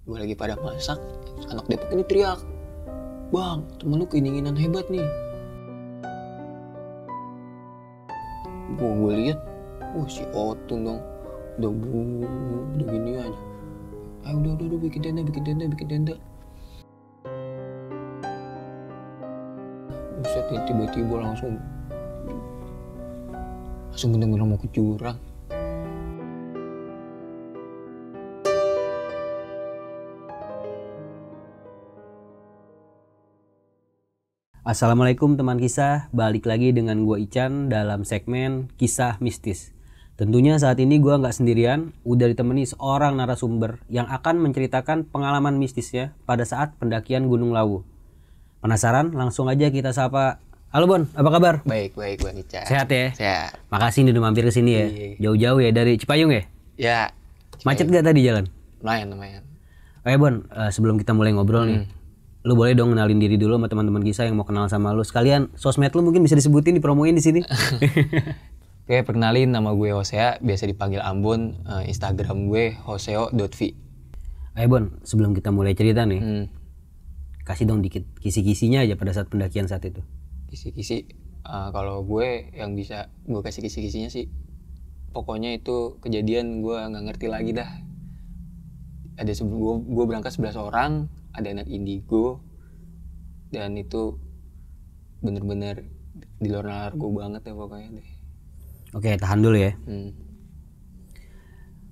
Gue lagi pada masak, anak Depok ini teriak, "Bang, temen lu kedinginan hebat nih." Gue lihat, wah si Otun dong, udah gini aja. Ayo udah bikin tenda. Buset, tiba-tiba langsung bener-bener mau ke jurang. Assalamualaikum teman kisah, balik lagi dengan gue Ican dalam segmen Kisah Mistis. Tentunya saat ini gue nggak sendirian, udah ditemani seorang narasumber yang akan menceritakan pengalaman mistisnya pada saat pendakian Gunung Lawu. Penasaran? Langsung aja kita sapa. Halo Bon, apa kabar? Baik Bang Ican. Sehat ya? Sehat. Makasih nih udah mampir ke sini ya. Iya. Jauh-jauh ya dari Cipayung ya? Ya. Macet gak tadi jalan? Lumayan. Oke Bon, sebelum kita mulai ngobrol nih, lu boleh dong kenalin diri dulu sama teman-teman kisah yang mau kenal sama lu. Sekalian sosmed lu mungkin bisa disebutin, dipromoin di sini. Oke, perkenalin, nama gue Hosea, biasa dipanggil Ambon. Instagram gue hoseo.v. Ayo Bon, sebelum kita mulai cerita nih, kasih dong dikit kisi-kisinya aja pada saat pendakian saat itu. Kisi-kisi, kalau gue yang bisa gue kasih kisi-kisinya sih, pokoknya itu kejadian gue nggak ngerti lagi dah. Ada gue berangkat 11 orang, ada anak indigo, dan itu bener-bener di luar nalar gue banget ya pokoknya deh. Oke, tahan dulu ya.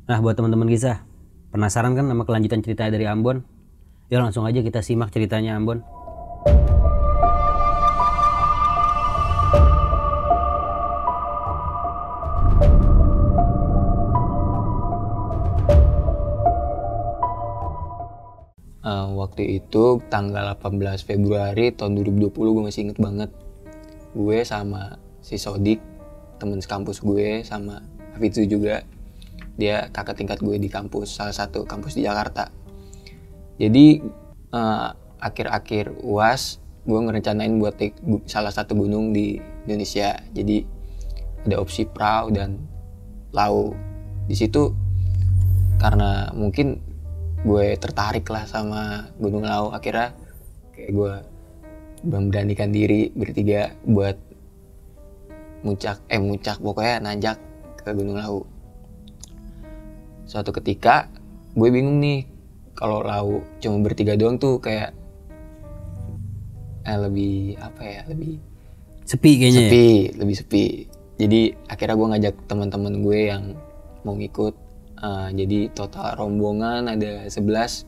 Nah, buat teman-teman kisah, penasaran kan sama kelanjutan cerita dari Ambon? Ya langsung aja kita simak ceritanya Ambon. Waktu itu tanggal 18 Februari tahun 2020, gue masih inget banget. Gue sama si Sodik, temen sekampus gue, sama Hafidzu juga. Dia kakak tingkat gue di kampus, salah satu kampus di Jakarta. Jadi akhir-akhir UAS gue ngerencanain buat take salah satu gunung di Indonesia. Jadi ada opsi Prau dan Lawu. Di situ karena mungkin gue tertarik lah sama Gunung Lawu, akhirnya kayak gue memberanikan diri bertiga buat muncak pokoknya nanjak ke Gunung Lawu. Suatu ketika gue bingung nih, kalau Lawu cuma bertiga doang tuh kayak lebih Sepi kayaknya. lebih sepi. Jadi akhirnya gue ngajak teman-teman gue yang mau ngikut. Jadi total rombongan ada 11,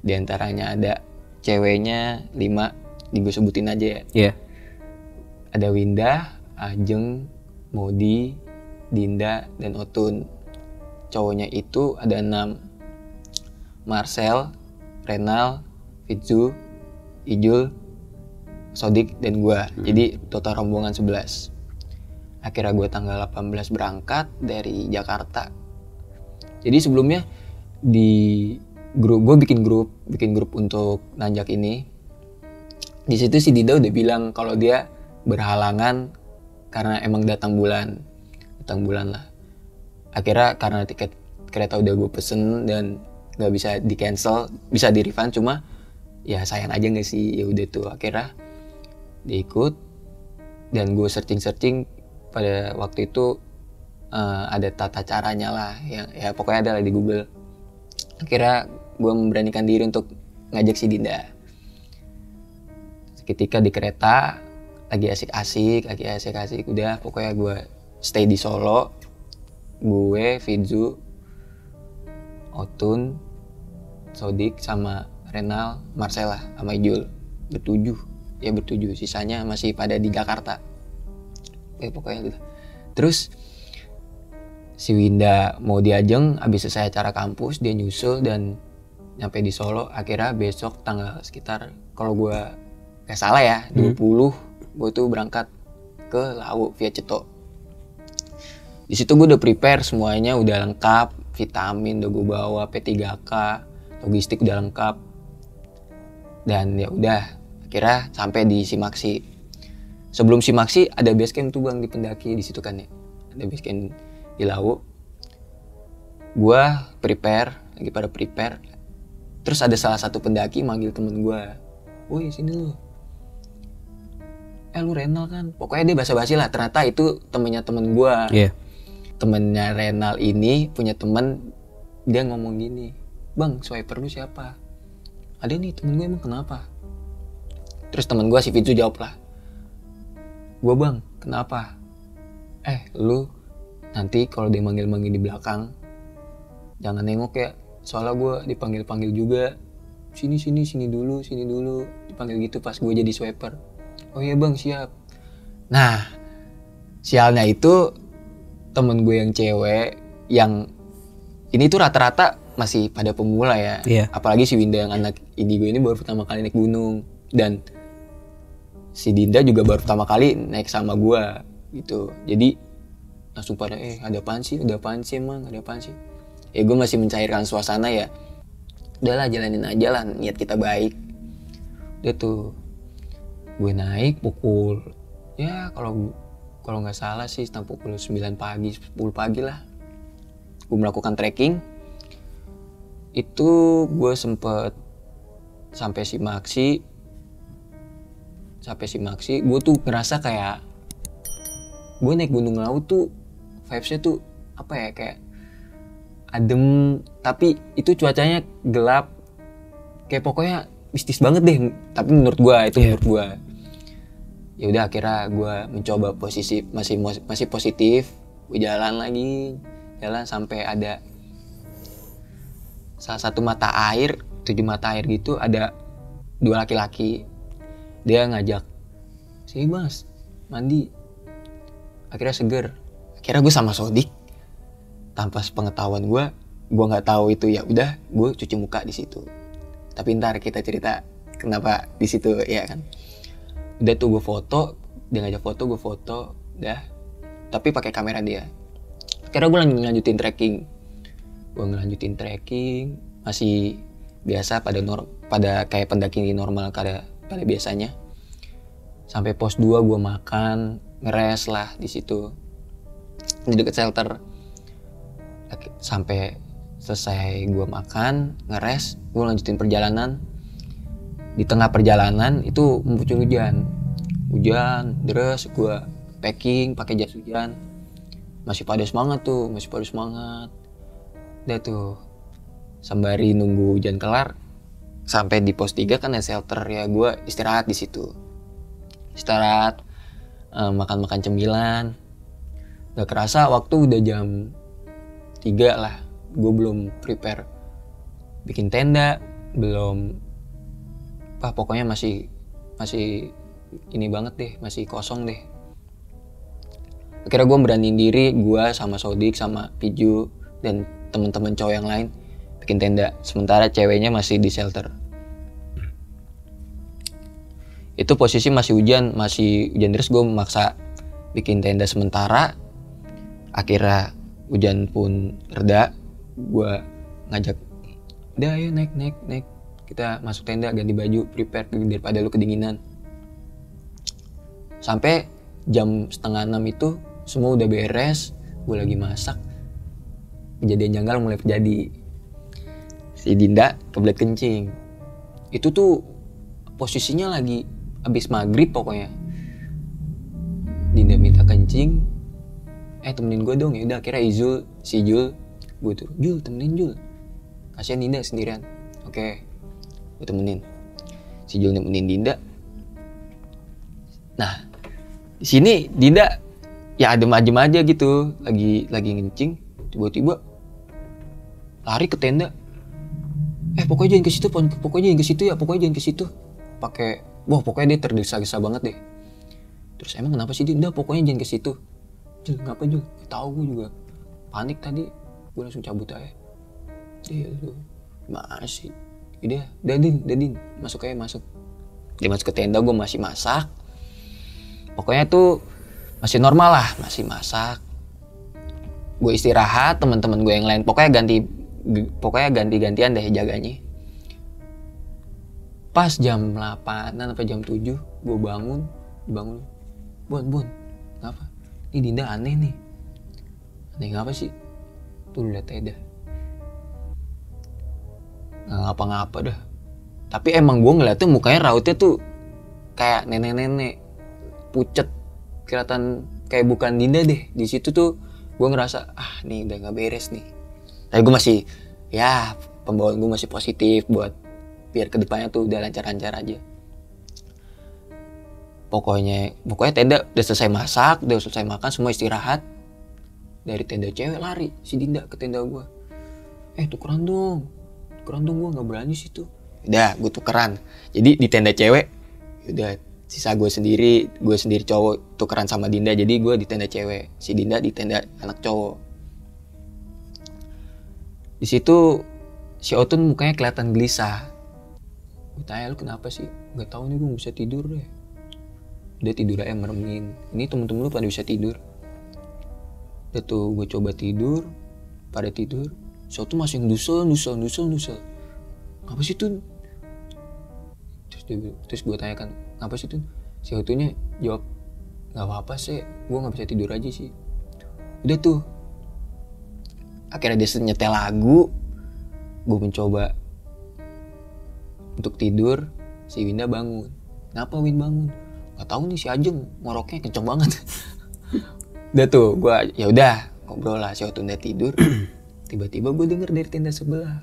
diantaranya ada ceweknya 5, gue sebutin aja ya. Iya. Ada Winda, Ajeng, Modi, Dinda, dan Otun. Cowoknya itu ada 6, Marcel, Renal, Fitzu, Ijul, Sodik, dan gue. Jadi total rombongan 11. Akhirnya gue tanggal 18 berangkat dari Jakarta. Jadi sebelumnya di grup gue bikin grup untuk nanjak ini. Di situ si Dinda udah bilang kalau dia berhalangan karena emang datang bulan lah. Akhirnya karena tiket kereta udah gue pesen dan nggak bisa di cancel, bisa di refund, cuma ya sayang aja nggak sih. Ya udah tuh akhirnya dia ikut, dan gue searching pada waktu itu. Ada tata caranya lah, ya pokoknya ada lah di Google. Akhirnya gue memberanikan diri untuk ngajak si Dinda. Ketika di kereta lagi asik-asik, udah pokoknya gue stay di Solo. Gue, Fitzu, Otun, Sodik, sama Renal, Marcella, sama Ijul. Bertujuh, sisanya masih pada di Jakarta. Pokoknya gitu. Terus si Winda mau diajeng, abis selesai acara kampus dia nyusul dan nyampe di Solo. Akhirnya besok tanggal sekitar, kalau gue gak salah ya, 20 gue tuh berangkat ke Lawu via Ceto. Di situ gue udah prepare semuanya, udah lengkap, vitamin udah gue bawa, P3K, logistik udah lengkap. Dan ya udah, akhirnya sampai di Simaksi. Sebelum Simaksi ada base camp tuh Bang di pendaki di situ kan ya. Ada base camp di Lawu. Gua lagi pada prepare. Terus ada salah satu pendaki manggil temen gue, woi sini lu, lu Renal kan, pokoknya dia basa-basi lah. Ternyata itu temennya temen gue. Temennya Renal ini punya temen, dia ngomong gini, bang swiper lu siapa? Ada nih temen gue, emang kenapa? Terus temen gue si Fitzu jawab lah, gue bang kenapa? Lu nanti kalau dia manggil-manggil di belakang jangan nengok ya, soalnya gue dipanggil-panggil juga, sini dulu dipanggil gitu pas gue jadi swiper. Oh iya bang siap. Nah sialnya itu temen gue yang cewek, yang ini tuh rata-rata masih pada pemula ya. Apalagi si Winda yang anak indigo ini baru pertama kali naik gunung, dan si Dinda juga baru pertama kali naik sama gue gitu. Jadi langsung pada ada apaan sih emang, ada apaan sih. Ya gue masih mencairkan suasana ya, udahlah jalanin aja lah, niat kita baik. Udah tuh gue naik pukul, ya kalau nggak salah sih setengah pukul 9 pagi, 10 pagi lah. Gue melakukan trekking. Itu gue sempet sampai Simaksi, gue tuh ngerasa kayak gue naik Gunung Lawu tuh vibesnya tuh apa ya, kayak adem, tapi itu cuacanya gelap, kayak pokoknya mistis banget deh. Tapi menurut gue itu menurut gue. Ya udah akhirnya gue mencoba posisi masih positif. Gue jalan sampai ada salah satu mata air, 7 mata air gitu, ada 2 laki-laki. Dia ngajak, sini mas mandi. Akhirnya seger. Akhirnya gue sama Sodik, tanpa sepengetahuan gue nggak tahu itu, ya udah gue cuci muka di situ. Tapi ntar kita cerita kenapa di situ ya kan. Udah tuh gue foto, dia ngajak foto, gue foto, udah. Tapi pakai kamera dia. Akhirnya gue lanjutin trekking. Masih biasa pada kayak pendaki normal pada biasanya. Sampai pos 2 gue makan, ngeres lah di situ, di dekat shelter. Sampai selesai gue makan, ngeres, gue lanjutin perjalanan. Di tengah perjalanan itu mempunyai hujan deras. Gue packing pakai jas hujan, masih pada semangat. Udah tuh sembari nunggu hujan kelar, sampai di pos 3 kan ada shelter ya, gue istirahat di situ. Makan cemilan. Gak kerasa waktu udah jam 3 lah. Gue belum prepare bikin tenda, belum pokoknya masih ini banget deh, masih kosong deh. Akhirnya gue beraniin diri, gue sama Sodik sama Piju dan teman-teman cowok yang lain bikin tenda, sementara ceweknya masih di shelter. Itu posisi masih hujan deras. Gue maksa bikin tenda sementara. Akhirnya hujan pun reda. Gue ngajak, udah ayo naik, kita masuk tenda, ganti baju, prepare daripada lu kedinginan. Sampai jam 5:30 itu semua udah beres, gue lagi masak. Kejadian janggal mulai terjadi. Si Dinda kebelet kencing. Itu tuh posisinya lagi abis maghrib pokoknya. Dinda minta kencing, temenin gue dong. Ya udah akhirnya si Jul, gue tuh, Jul temenin Jul, kasihan Dinda sendirian. Oke, gue temenin. Si Jul nemenin Dinda. Nah di sini Dinda ya adem aja gitu, lagi ngencing, tiba-tiba lari ke tenda. Pokoknya jangan ke situ. Pakai, pokoknya dia tergesa-gesa banget deh. Terus emang kenapa sih dia? Udah pokoknya jangan ke situ. Jul, kenapa Jul? Tahu gue juga panik tadi, gue langsung cabut aja. Dia lu masih, udah Din, masuk. Dia masuk ke tenda, gue masih masak. Pokoknya tuh masih normal lah, masih masak. Gue istirahat, teman-teman gue yang lain pokoknya ganti-gantian deh jaganya. Pas jam 8-an apa jam 7 gue bangun. Bun, kenapa? Ini Dinda aneh nih. Aneh ngapa sih? Tuh liat aja dah. nggak ngapa-ngapa dah. Tapi emang gue ngeliatnya mukanya rautnya tuh kayak nenek-nenek, pucet, kelihatan kayak bukan Dinda deh. Di situ tuh gue ngerasa nih udah nggak beres nih. Tapi gue masih, ya pembawaan gue masih positif buat biar kedepannya tuh udah lancar-lancar aja. Pokoknya tenda udah selesai masak, udah selesai makan, semua istirahat. Dari tenda cewek lari si Dinda ke tenda gue. Tukeran dong gue nggak berani situ. Udah gue tukeran. Jadi di tenda cewek udah sisa gue sendiri cowok tukeran sama Dinda. Jadi gue di tenda cewek, si Dinda di tenda anak cowok. Di situ si Otun mukanya kelihatan gelisah. Gue tanya, lu kenapa sih? Gak tahu nih, gue gak bisa tidur deh. Udah tidur aja meremin. Ini temen-temen lu pada bisa tidur. Udah tuh gue coba tidur, pada tidur. Si Otun masih ngedusel. Apa sih Tun? Terus gue tanyakan, apa sih Tun? Si Otunnya jawab, gak apa-apa sih, gue gak bisa tidur aja sih. Udah tuh, akhirnya dia nyetel lagu. Gue mencoba untuk tidur. Si Winda bangun. Kenapa Win bangun? Gak tahu nih, si Ajeng ngoroknya kenceng banget. Udah tuh, gue ya udah ngobrol lah. Si Otun udah tidur. Tiba-tiba gue denger dari tenda sebelah,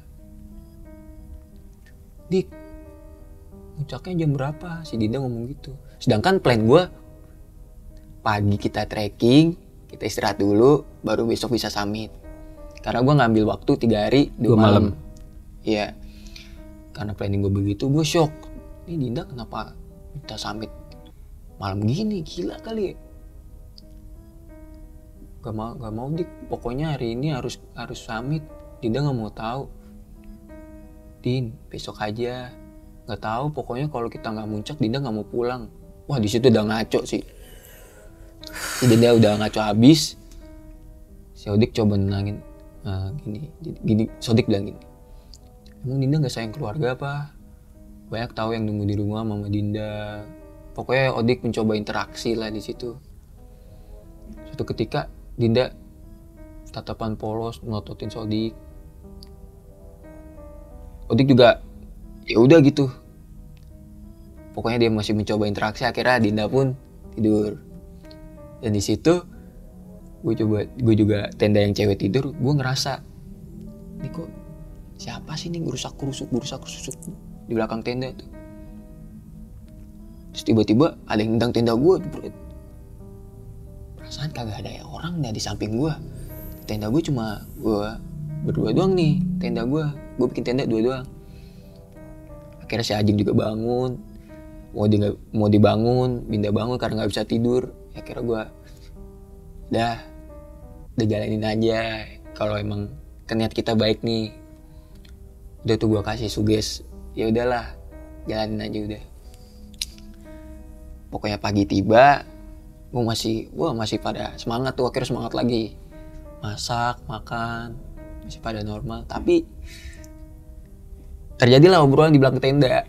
Dik, puncaknya jam berapa? Si Dinda ngomong gitu. Sedangkan plan gue, pagi kita trekking, kita istirahat dulu, baru besok bisa summit. Karena gue ngambil waktu 3 hari 2 malam. Iya. Karena planning gue begitu, gue shock. Ini Dinda kenapa kita summit malam gini? Gila kali ya. Gak mau Dik. Pokoknya hari ini harus summit. Dinda gak mau tahu. Din, besok aja. Gak tahu. Pokoknya kalau kita nggak muncak, Dinda nggak mau pulang. Wah, di situ udah ngaco sih. Si Dinda udah ngaco habis. Si Odik coba nenangin. Gini. Sodik bilang gini. Emang Dinda nggak sayang keluarga apa? Banyak tahu yang nunggu di rumah Mama Dinda. Pokoknya Odik mencoba interaksi lah di situ. Suatu ketika Dinda tatapan polos melototin Sodik. Odik juga ya udah gitu. Pokoknya dia masih mencoba interaksi. Akhirnya Dinda pun tidur. Dan di situ gue juga tenda yang cewek tidur. Gue ngerasa, ini kok siapa sih nih gerusak kerusuk di belakang tenda tuh. Terus tiba-tiba ada yang nendang tenda gue. Perasaan kagak ada orang dah di samping gue. Tenda gue cuma gue berdua doang nih. Tenda gue bikin tenda 2 doang. Akhirnya si Ajeng juga bangun. Mau dibangun, Binda bangun karena gak bisa tidur. Akhirnya gue udah jalanin aja. Kalau emang niat kita baik nih. Udah tuh gue kasih suges. Ya udahlah, jalanin aja udah. Pokoknya pagi tiba, gue masih pada semangat tuh. Akhirnya semangat lagi. Masak, makan, masih pada normal. Tapi terjadilah obrolan di belakang tenda.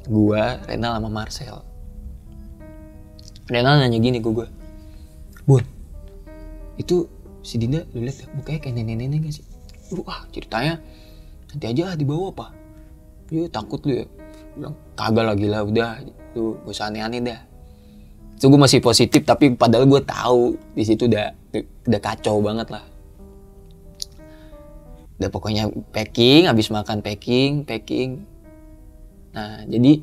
Gua, Renal sama Marcel. Renal nanya gini ke gue, Bun, itu si Dinda lu liat mukanya kayak nenek-nenek gak sih? Ceritanya nanti aja dibawa apa? Dia takut lu ya. Bilang, kagak lah gila, udah lu gak usah aneh-aneh dah. So gue masih positif, tapi padahal gue tahu di situ udah kacau banget lah. Udah pokoknya packing, habis makan packing. Nah, jadi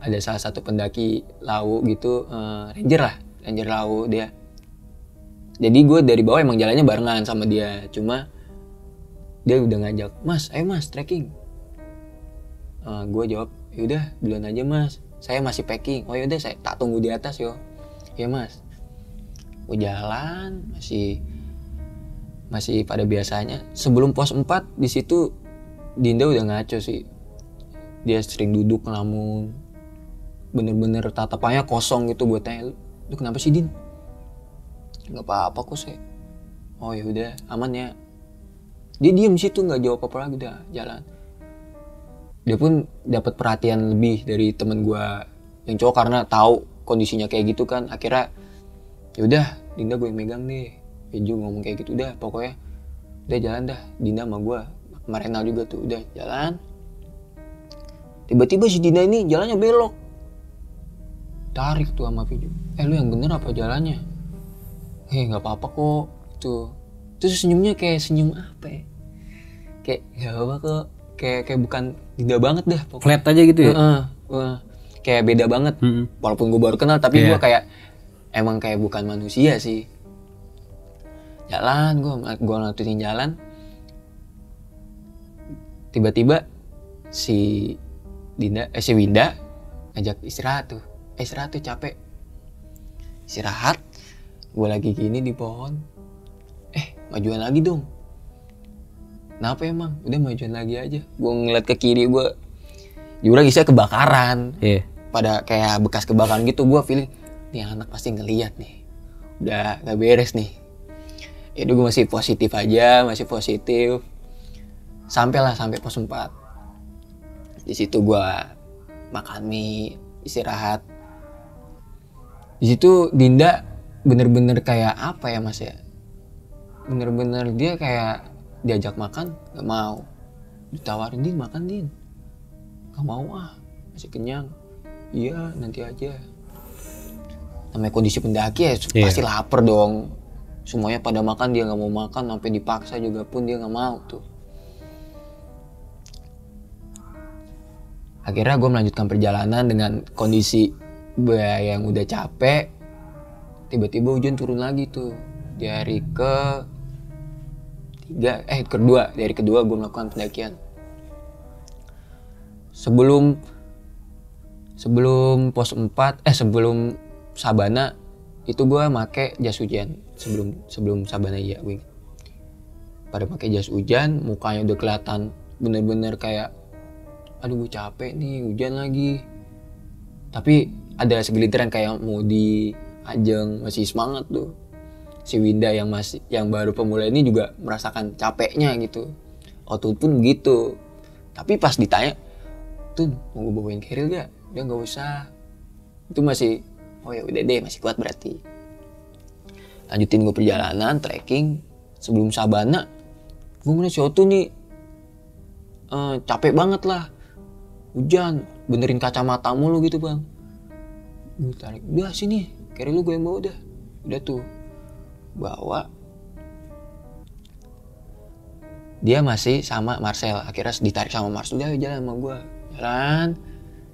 ada salah satu pendaki Lawu gitu, ranger Lawu dia. Jadi gue dari bawah emang jalannya barengan sama dia, cuma dia udah ngajak, Mas, ayo Mas trekking. Gue jawab, yaudah duluan aja Mas, saya masih packing. Oh yaudah, saya tak tunggu di atas yo. Ya Mas. Gue jalan masih pada biasanya. Sebelum pos 4 di situ Dinda udah ngaco sih. Dia sering duduk ngelamun. Bener-bener tatapannya kosong gitu. Gue tanya, lu kenapa sih Din? Gak apa-apa kok saya. Oh ya udah, aman ya. Dia diem situ nggak jawab apa lagi, udah jalan. Dia pun dapat perhatian lebih dari temen gue yang cowok karena tahu kondisinya kayak gitu kan. Akhirnya yaudah Dinda gue yang megang deh. Peju ngomong kayak gitu, udah pokoknya udah jalan dah. Dinda sama gue, sama Renal juga tuh udah jalan. Tiba-tiba si Dinda ini jalannya belok, tarik tuh sama video. Lu yang bener apa jalannya? Nggak apa-apa kok tuh. Terus senyumnya kayak senyum apa ya, kayak nggak apa kok, kayak bukan Dinda banget dah pokoknya. Flat aja gitu ya. Kayak beda banget. Walaupun gue baru kenal tapi gue kayak emang kayak bukan manusia sih. Jalan, gue ngaturin jalan. Tiba-tiba si Winda ngajak istirahat tuh. Istirahat tuh capek. Istirahat. Gue lagi gini di pohon. Majuan lagi dong. Kenapa emang? Udah majuan lagi aja. Gue ngeliat ke kiri, gue jurang isinya kebakaran. Pada kayak bekas kebakaran gitu. Gue feeling nih anak pasti ngeliat nih. Udah gak beres nih. Ya gue masih positif aja, masih positif. Sampai pos 4. Di situ gue makan mie, istirahat. Di situ Dinda bener-bener kayak apa ya mas ya? Bener-bener dia kayak diajak makan gak mau. Ditawarin, Din makan Din. Gak mau masih kenyang. Iya nanti aja. Namanya kondisi pendaki ya pasti lapar dong. Semuanya pada makan, dia gak mau makan. Sampai dipaksa juga pun dia gak mau tuh. Akhirnya gue melanjutkan perjalanan dengan kondisi yang udah capek. Tiba-tiba hujan turun lagi tuh. Di hari kedua gue melakukan pendakian. Sebelum pos 4, sebelum Sabana itu gue make jas hujan. Sebelum Sabana gue pada pakai jas hujan, mukanya udah kelihatan bener-bener kayak aduh gue capek nih, hujan lagi. Tapi ada segelintiran kayak Modi, Ajeng masih semangat tuh. Si Winda yang baru pemula ini juga merasakan capeknya gitu. Otun pun gitu. Tapi pas ditanya, Tun mau gue bawain keril gak? Udah gak usah. Itu masih, oh ya udah deh, masih kuat berarti. Lanjutin gue perjalanan, trekking. Sebelum Sabana, gue ngeliat si Otun nih capek banget lah. Hujan, benerin kacamata mulu gitu bang. Gue tarik, udah sini, keril lu gue yang bawa dah. Udah tuh, bawa. Dia masih sama Marcel, akhirnya ditarik sama Marcel, udah jalan sama gue. Jalan,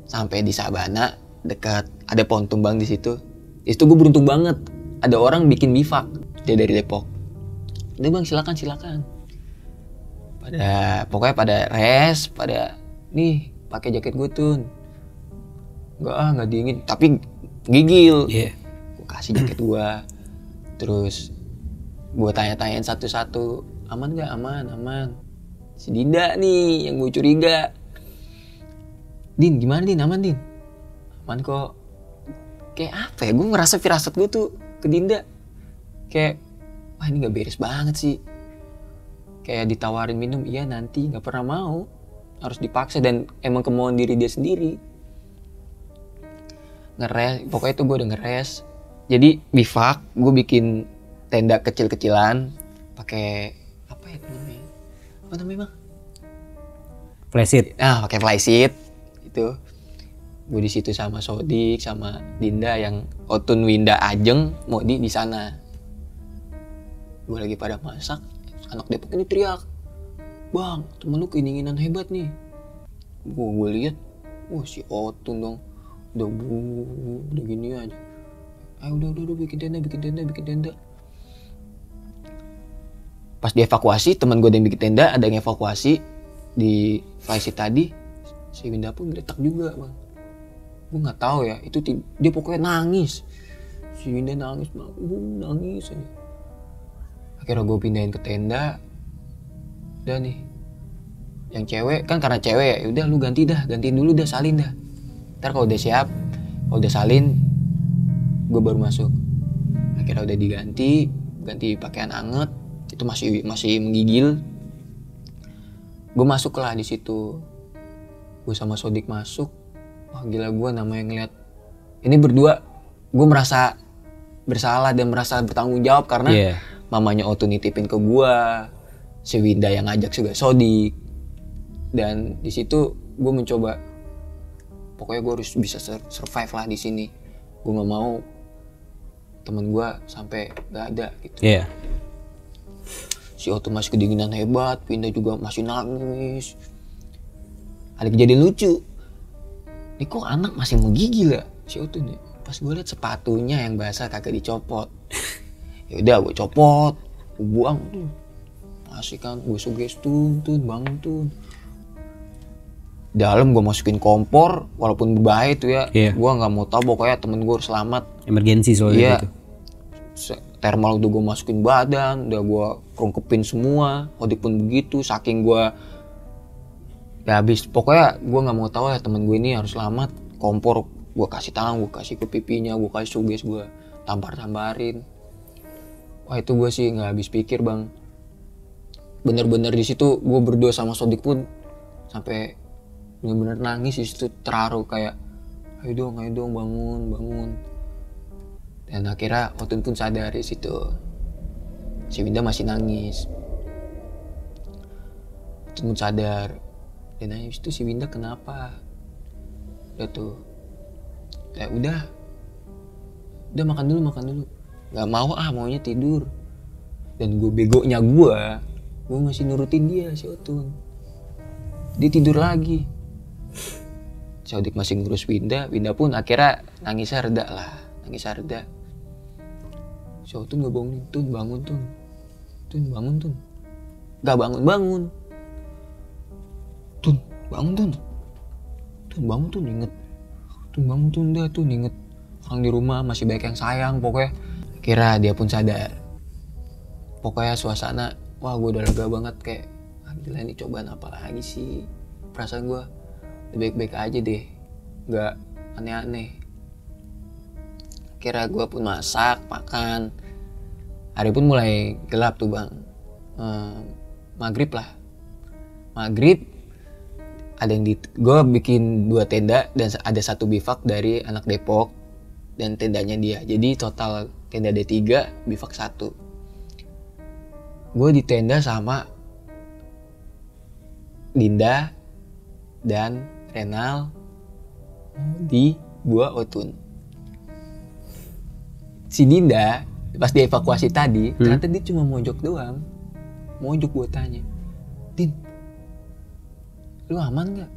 sampai di Sabana, dekat, ada pohon tumbang di situ. Itu gue beruntung banget, ada orang bikin bivak, dia dari Depok. Udah bang, silakan. Pokoknya pada rest, pada nih, pakai jaket gue Tun. Nggak dingin, tapi gigil. Gue kasih jaket gue. Terus gue tanya-tanyain satu-satu, aman gak? Aman. Si Dinda nih yang gue curiga. Din gimana Din? Aman Din? Aman kok. Kayak apa ya, gue ngerasa firasat gue tuh ke Dinda kayak wah ini gak beres banget sih. Kayak ditawarin minum, iya nanti, gak pernah mau. Harus dipaksa dan emang kemauan diri dia sendiri. Ngeres, pokoknya itu gue udah ngeres. Jadi bivak, gue bikin tenda kecil-kecilan pakai apa ya namanya? Apa namanya bang? Flysheet. Pakai flysheet itu. Gue di situ sama Sodik, sama Dinda yang Otun, Winda, Ajeng, Modi di sana. Gue lagi pada masak, anak Depok ini teriak, bang, temen lu keinginan hebat nih. Gue lihat, wah si Otun dong, udah gini aja. Udah bikin tenda. Pas dievakuasi, teman gue yang bikin tenda, ada yang evakuasi di flysheet tadi. Si Winda pun geletak juga bang. Gue nggak tahu ya, itu dia pokoknya nangis. Si Winda nangis aja. Akhirnya gue pindahin ke tenda. Udah nih, yang cewek kan karena cewek ya, udah lu gantiin dulu dah, salin dah. Ntar kalau udah siap, kalau udah salin, gue baru masuk. Akhirnya udah ganti pakaian anget, itu masih menggigil. Gue masuk lah di situ. Gue sama Sodik masuk. Wah gila, gue namanya ngeliat ini berdua, gue merasa bersalah dan merasa bertanggung jawab karena mamanya Otun nitipin ke gue, si Winda yang ngajak juga Sodik. Dan di situ gue mencoba pokoknya gue harus bisa survive lah di sini. Gue nggak mau temen gue sampai nggak ada gitu. Iya. Si Otun masih kedinginan hebat, Winda juga masih nangis. Ada kejadian lucu. Ini kok anak masih mau gigil ya si Otun ya. Pas gue liat sepatunya yang basah kagak dicopot. Ya udah gue copot, gue buang tuh. Masih kan gue suges Tun bangun Tun. Dalam gue masukin kompor, walaupun berbahaya tuh ya. Iya. Gue nggak mau tahu, pokoknya temen gue harus selamat. Emergensi soalnya Iya. gitu. Thermal udah gue masukin badan, udah gue kerungkepin semua. Odik pun begitu, saking gue ya habis. Pokoknya gue nggak mau tahu ya temen gue ini harus selamat. Kompor gue kasih tangan, gue kasih ke pipinya, gue kasih suges, gue tampar-tamparin. Wah itu gue sih nggak habis pikir bang. Bener-bener di situ gue berdua sama Sodik pun sampai bener-bener nangis di situ, terharu kayak ayo dong bangun. Dan akhirnya Otun pun sadar di situ. Si Winda masih nangis. Otun pun sadar. Dan nangis itu si Winda kenapa? Udah tuh. Ya udah makan dulu. Gak mau maunya tidur. Dan gue begonya gue masih nurutin dia si Otun. Dia tidur lagi. Si Odik masih ngurus Winda pun akhirnya nangisnya reda. Si Otun gak bangunin, bangun Tun. Gak bangun. Tun, bangun Tun, inget. Inget. Orang di rumah masih banyak yang sayang pokoknya. Kira dia pun sadar. Pokoknya suasana, wah gue udah lega banget kayak, gila ini cobaan apa lagi sih. Perasaan gue baik-baik aja deh, gak aneh-aneh. Kira gue pun masak, makan. Hari pun mulai gelap tuh bang. Maghrib ada yang gue bikin 2 tenda dan ada 1 bivak dari anak Depok dan tendanya dia. Jadi total tenda D3, bivak 1. Gue di tenda sama Dinda dan Renal, di gua Otun. Si Dinda pas dievakuasi tadi ternyata dia cuma mojok doang. Gue tanya, Din, lu aman nggak?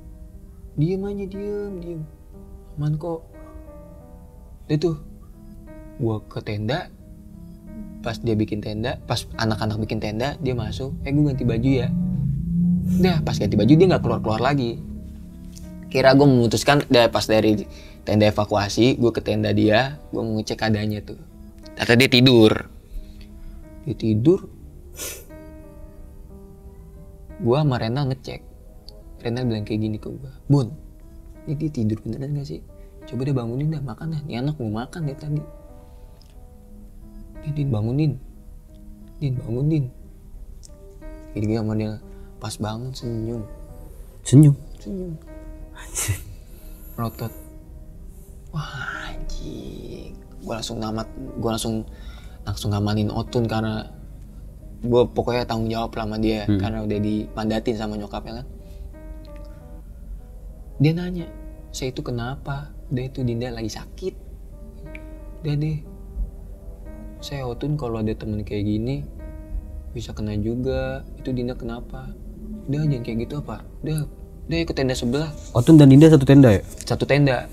Diem aja. Aman kok. Dia tuh gua ke tenda. Pas dia bikin tenda, pas anak-anak bikin tenda, dia masuk. Gue ganti baju ya. Udah pas ganti baju dia nggak keluar lagi. Kira gue memutuskan pas dari tenda evakuasi, gue ke tenda dia, gue mau ngecek keadaannya tuh. Ternyata dia tidur. Gue sama Renal ngecek. Renal bilang kayak gini ke gue, Bun, ini dia tidur beneran gak sih? Coba dia bangunin dah, makan dah. Nih anak mau makan deh tadi. Din bangunin. Gini sama dia, pas bangun senyum. Melotot. Wah anjing. Gue langsung ngamanin Otun karena gue pokoknya tanggung jawab lah sama dia karena udah dimandatin sama nyokapnya kan. Dia nanya, saya itu kenapa? Dia itu Dinda lagi sakit. Udah deh, saya Otun kalau ada temen kayak gini bisa kena juga. Itu Dinda kenapa? Udah jangan kayak gitu apa? Udah ikut tenda sebelah. Otun dan Dinda satu tenda ya? Satu tenda.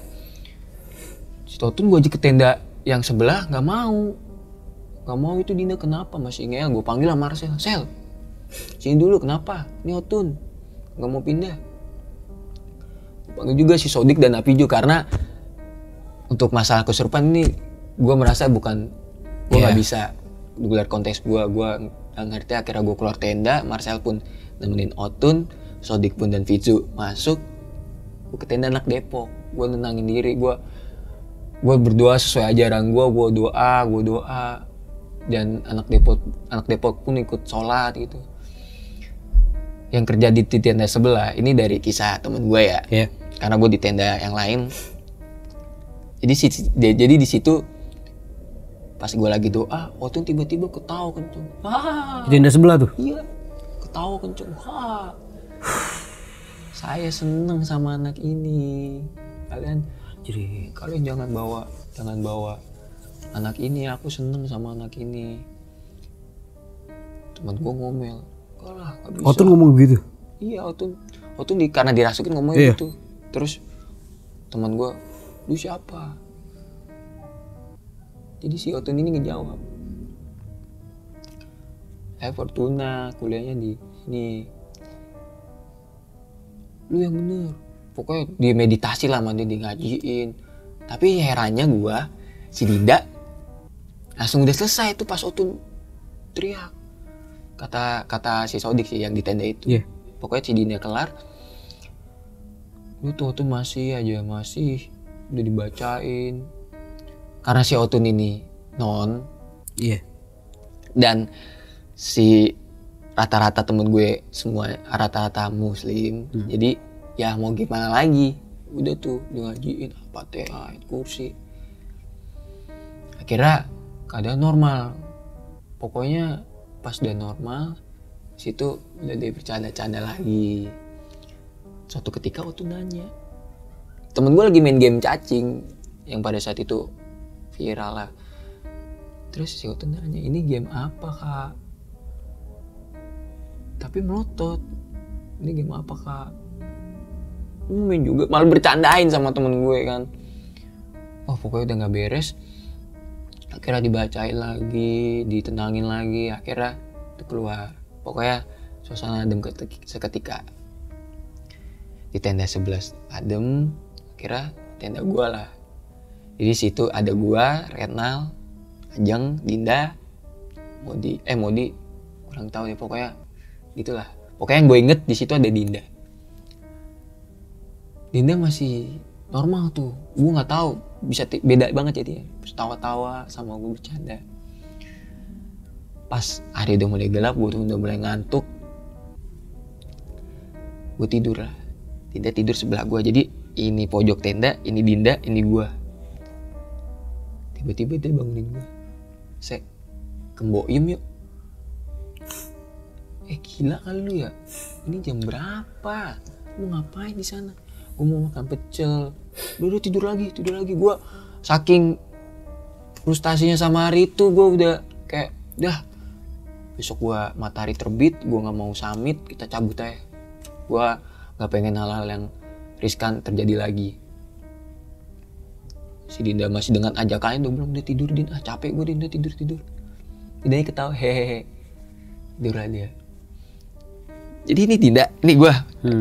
Si Otun gue aja ke tenda yang sebelah gak mau itu Dinda kenapa? Masih ngeyel. Gue panggil sama Marcel, Sel sini dulu, kenapa? Ini Otun gak mau pindah. Gue panggil juga si Sodik dan Apijo karena untuk masalah kesurupan ini gue merasa bukan gue gak bisa gelar konteks gue gak ngerti. Akhirnya gue keluar tenda, Marcel pun nemenin Otun, Sodik pun dan Vizu masuk. Gue ke tenda anak Depok, gue nenangin diri, gue berdoa sesuai ajaran gue doa dan anak Depok pun ikut sholat gitu. Yang kerja di tenda sebelah ini dari kisah temen gue ya, karena gue di tenda yang lain. Jadi di situ pas gue lagi doa, Otun tiba-tiba ketawa kenceng. Di tenda sebelah tuh? Iya, ketawa kenceng. Saya seneng sama anak ini. kalian jangan bawa anak ini, aku seneng sama anak ini. Teman gue ngomel, kalah gak bisa. Otun ngomong gitu? Iya, Otun karena dirasukin ngomongnya gitu. Terus teman gue, lu siapa? Jadi si Otun ini ngejawab, Fortuna, kuliahnya di sini. Lu yang bener. Pokoknya dia meditasi lah sama dia ngajiin. Tapi herannya gue, si Dinda langsung udah selesai tuh pas Otun teriak. Kata si Sodik sih yang di tenda itu. Pokoknya si Dinda kelar, lu tuh Otun masih udah dibacain. Karena si Otun ini non. Dan si rata-rata temen gue semua rata-rata muslim. Jadi ya mau gimana lagi, udah tuh ngajiin Fatihah, kursi. Akhirnya keadaan normal. Pokoknya pas udah normal, situ udah dia bercanda-canda lagi. Suatu ketika Otun nanya, temen gue lagi main game cacing yang pada saat itu viral lah. Terus si Otun nanya, ini game apa kak? Tapi melotot, ini game apa kak? Main juga, malah bercandain sama temen gue kan. Pokoknya udah gak beres. Akhirnya dibacain lagi, ditenangin lagi, akhirnya itu keluar. Pokoknya suasana adem seketika. Di tenda 11 adem, akhirnya tenda gue lah. Jadi situ ada gue, Renal, Ajeng, Dinda, Modi kurang tahu nih, pokoknya gitulah. Pokoknya yang gue inget di situ ada Dinda. Dinda masih normal tuh, gue nggak tahu bisa beda banget jadi, tawa-tawa sama gue bercanda. Pas hari udah mulai gelap, gue tuh udah mulai ngantuk, gue tidur lah. Dinda tidur sebelah gue, jadi ini pojok tenda, ini Dinda, ini gue. Tiba-tiba dia bangunin gue, kemboim yuk. Gila kali lu ya, ini jam berapa? Lu ngapain di sana? Gue mau makan pecel. Udah tidur lagi. Gue saking frustasinya sama hari itu, gue udah kayak, besok gue matahari terbit, gue nggak mau summit, kita cabut aja. Gue nggak pengen hal-hal yang riskan terjadi lagi. Si Dinda masih dengan ajakannya, udah tidur Din, capek gue Dinda, tidur. Dindanya ketawa, hehehe, tidur lah dia. Jadi ini Dinda, ini gue,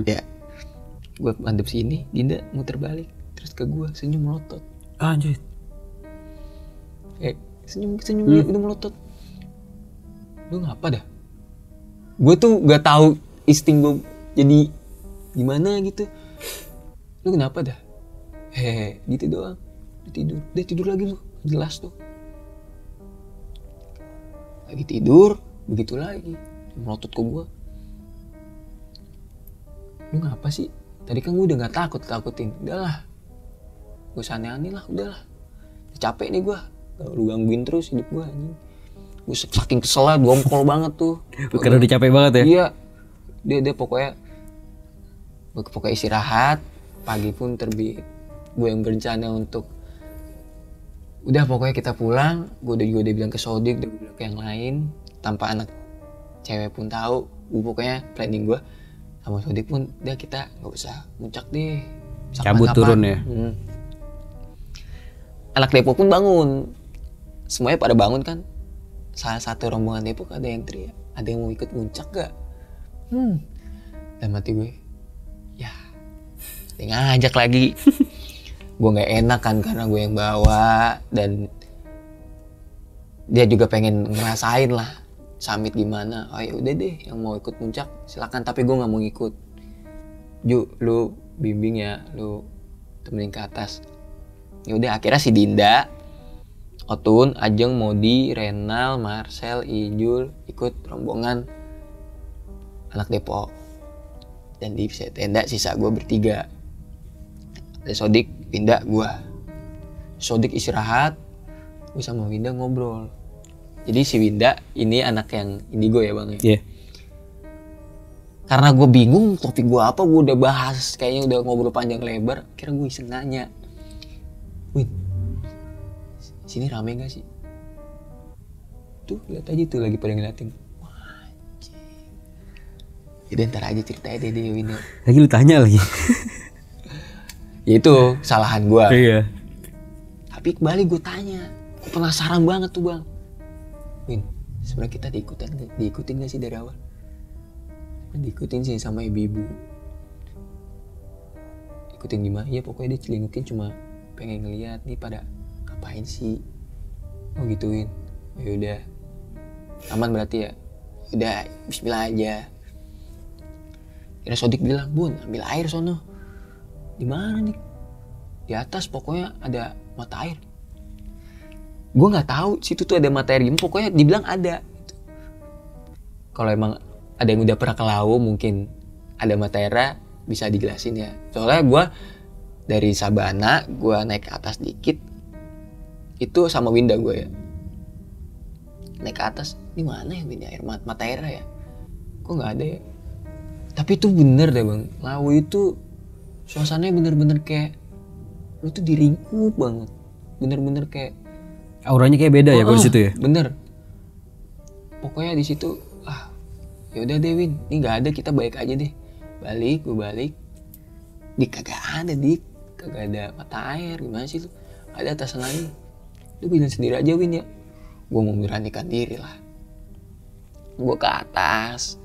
ya, gue mandep sini, Dinda muter balik, terus ke gue senyum melotot. Anjir. Senyum udah melotot. Lu ngapa dah? Gue tuh gak tahu insting gue jadi gimana gitu. Lu kenapa dah? Gitu doang. Dia tidur lagi lu, jelas tuh. Lagi tidur, begitu lagi, melotot ke gue. Lu ngapa sih? Tadi kan gue udah gak takutin. Udahlah, gue aneh-aneh lah, udahlah. Capek nih gue, lu gangguin terus hidup gue anjing. Gue saking kesel lah, gongkol banget tuh. Karena udah capek banget ya? Iya, dia pokoknya istirahat. Pagi pun terbit. Gue yang berencana untuk udah pokoknya kita pulang. Gue udah bilang ke Sodik, udah bilang ke yang lain, tanpa anak cewek pun tahu. Gue pokoknya planning gue sama Sodik pun, udah kita nggak usah muncak deh, cabut turun ya. Anak Depok pun bangun, semuanya pada bangun kan. Salah satu rombongan Depok ada yang teriak, ada yang mau ikut muncak gak? Dan mati gue, ya dia ngajak lagi. Gue nggak enak kan karena gue yang bawa, dan dia juga pengen ngerasain lah summit gimana. Ya udah deh, yang mau ikut puncak silakan, tapi gue nggak mau ikut. Ju, lu bimbing ya, lu temenin ke atas. Ya udah, akhirnya si Dinda, Otun, Ajeng, Modi, Renal, Marcel, Ijul ikut rombongan anak Depok. Dan di tenda sisa gue bertiga. Ada Sodik, Winda, gue. Sodik istirahat, gue sama Winda ngobrol. Jadi si Winda ini anak yang indigo ya bang ya? Iya. Karena gue bingung topik gue apa, gue udah bahas, kayaknya udah ngobrol panjang lebar. Kira gue iseng nanya, Win, sini rame gak sih? Tuh lihat aja tuh lagi pada ngeliatin. Wah, anjing. Yaudah ntar aja ceritanya deh Win. Lagi lu tanya lagi. Ya itu kesalahan gue. Iya. Tapi kembali gue tanya, gue penasaran banget tuh bang. Win, sebenarnya kita diikutin gak sih dari awal? Diikutin sih sama ibu-ibu. Ikutin gimana? Ya pokoknya dia celingukin cuma pengen ngeliat nih pada ngapain sih. Oh gituin. Ya udah. Aman berarti ya. Udah bismillah aja. Kira Sodik bilang, "Bun, ambil air sono." Di mana nih? Di atas pokoknya ada mata air. Gue nggak tahu situ tuh ada mata air gimana. Pokoknya dibilang ada. Kalau emang ada yang udah pernah ke Lawu mungkin ada mata airnya bisa dijelasin ya. Soalnya gue dari Sabana gue naik ke atas dikit itu sama Winda gue ya. Naik ke atas, ini mana ya Winda air mata airnya ya? Kok nggak ada ya? Tapi itu bener deh bang. Lawu itu suasananya bener-bener kayak lu tuh diringkup banget. Bener-bener kayak Auranya kayak beda ya kalau di situ ya. Bener. Pokoknya di situ ya udah deh Win, ini nggak ada, kita balik aja deh. Gue balik. Kagak ada kagak ada mata air, gimana sih lu? Ada atasan lagi. Lu bilang sendiri aja Win ya. Gue mau memberanikan diri lah. Gue ke atas.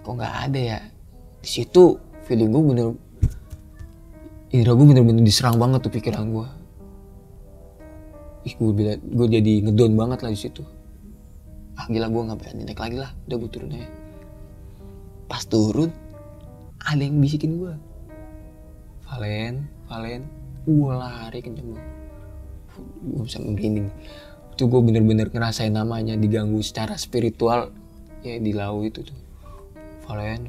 Kok nggak ada ya? Di situ feeling gue indra gue bener-bener diserang banget tuh pikiran gue. Gue jadi ngedown banget lah di situ. Gila gue gak berani naik lagi lah, udah gue turun aja. Pas turun ada yang bisikin gue, Valen, gue lari kenceng banget. Gue bisa merinding. Itu gue bener-bener ngerasain namanya diganggu secara spiritual ya di Lawu itu tuh. Valen,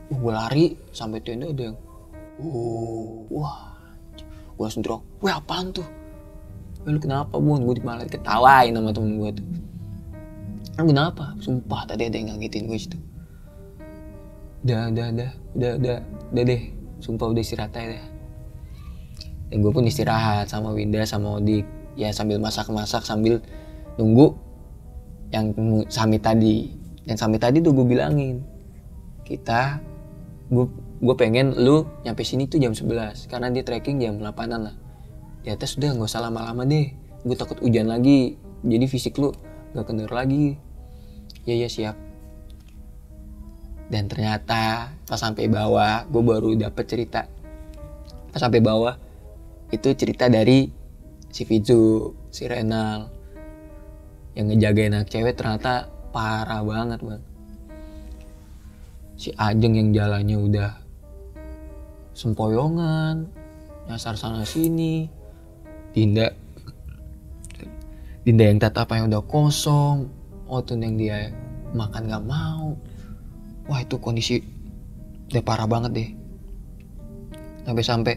gue lari sampai tenda ada yang wah, gue langsung drop. Wah apaan tuh? Lu kenapa Bun? Gue malah diketawain sama temen gue tuh. Lu kenapa? Sumpah tadi ada yang ngagetin gue situ. Udah deh. Sumpah udah istirahat aja deh. Dan gue pun istirahat sama Winda sama Odik. Ya sambil masak-masak sambil nunggu yang summit tadi. Yang summit tadi tuh gue bilangin. Gue pengen lu nyampe sini tuh jam 11. Karena dia trekking jam 8-an lah. Di atas udah gak usah lama-lama deh. Gue takut hujan lagi. Jadi fisik lu gak kendor lagi. Ya siap. Dan ternyata pas sampai bawah gue baru dapet cerita. Pas sampai bawah itu cerita dari si Fizu, si Renal yang ngejagain anak cewek ternyata parah banget bang. Si Ajeng yang jalannya udah sempoyongan, nyasar sana sini. Dinda yang tatapnya udah kosong, Otun yang dia makan gak mau. Wah itu kondisi udah parah banget deh. Sampai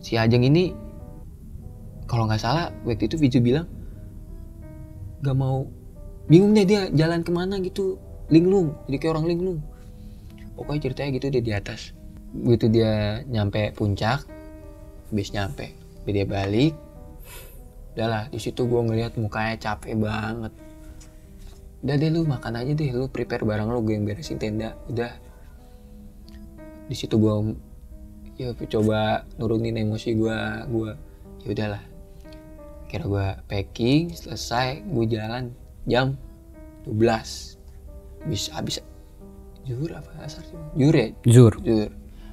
si Ajeng ini kalau gak salah waktu itu Viju bilang gak mau, bingung deh dia jalan kemana gitu, linglung, jadi kayak orang linglung. Pokoknya ceritanya gitu dia di atas. Begitu dia nyampe puncak, habis nyampe dia balik. Udahlah di situ gue ngeliat mukanya capek banget. Udah deh lu makan aja deh, lu prepare barang lu, gue yang beresin tenda. Udah di situ gue ya coba nurunin emosi gue. Ya udahlah, kira gue packing selesai, gue jalan jam 12. Habis zuhur apa asar sih? Zuhur ya? Zuhur.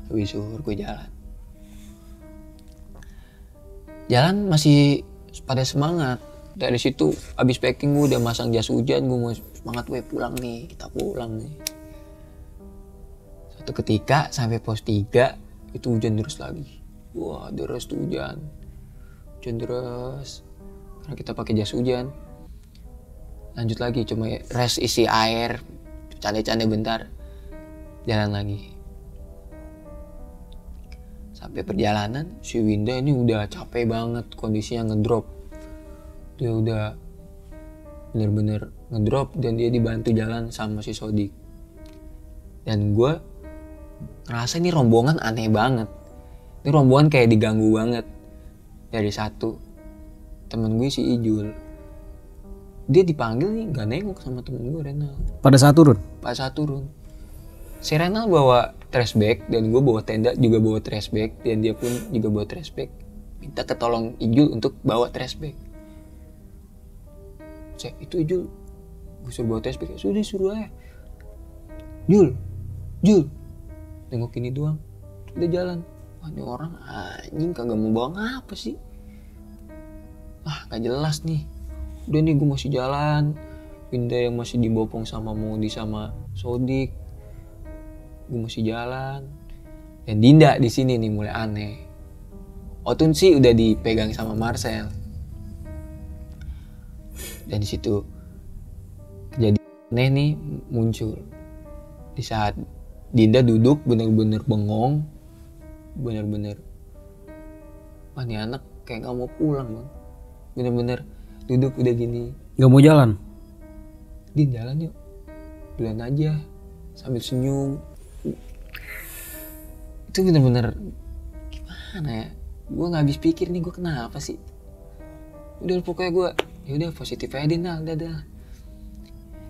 Habis zuhur gue jalan masih pada semangat. Dari situ abis packing gue udah masang jas hujan, gue mau semangat, gue pulang nih, kita pulang nih. Suatu ketika sampai pos 3 itu hujan terus lagi. Wah deras tuh hujan deras. Karena kita pakai jas hujan. Lanjut lagi, cuma rest isi air, canda-canda bentar, jalan lagi. Sampai perjalanan si Winda ini udah capek banget, kondisinya ngedrop. Dia udah bener-bener ngedrop dan dia dibantu jalan sama si Sodik. Dan gue ngerasa ini rombongan aneh banget. Ini rombongan kayak diganggu banget. Dari satu temen gue si Ijul, dia dipanggil nih gak nengok sama temen gue Renal. Pada saat turun? Pada saat turun si Renal bawa trash bag dan gue bawa tenda juga bawa trash bag, dan dia pun juga bawa trash bag. Minta ketolong Ijul untuk bawa trash bag. Itu Ijul, gue suruh bawa trash bag. Sudah suruh aja. Jul nengok ini doang, udah jalan. Wah, ini orang anjing kagak mau bawa ngapa sih? Gak jelas nih. Udah nih gue masih jalan. Winda yang masih dibopong sama Modi sama Sodik. Gue masih jalan. Dan Dinda di sini nih mulai aneh. Otun sih udah dipegang sama Marcel. Dan di situ kejadian aneh nih muncul. Di saat Dinda duduk bener-bener bengong, bener-bener, wah ini anak kayak gak mau pulang bang. Bener-bener duduk udah gini. Gak mau jalan? Din jalan yuk, jalan aja sambil senyum. Itu bener-bener gimana ya? Gue nggak habis pikir nih gue kenapa sih. Udah pokoknya gue, yaudah positif aja Din, udah.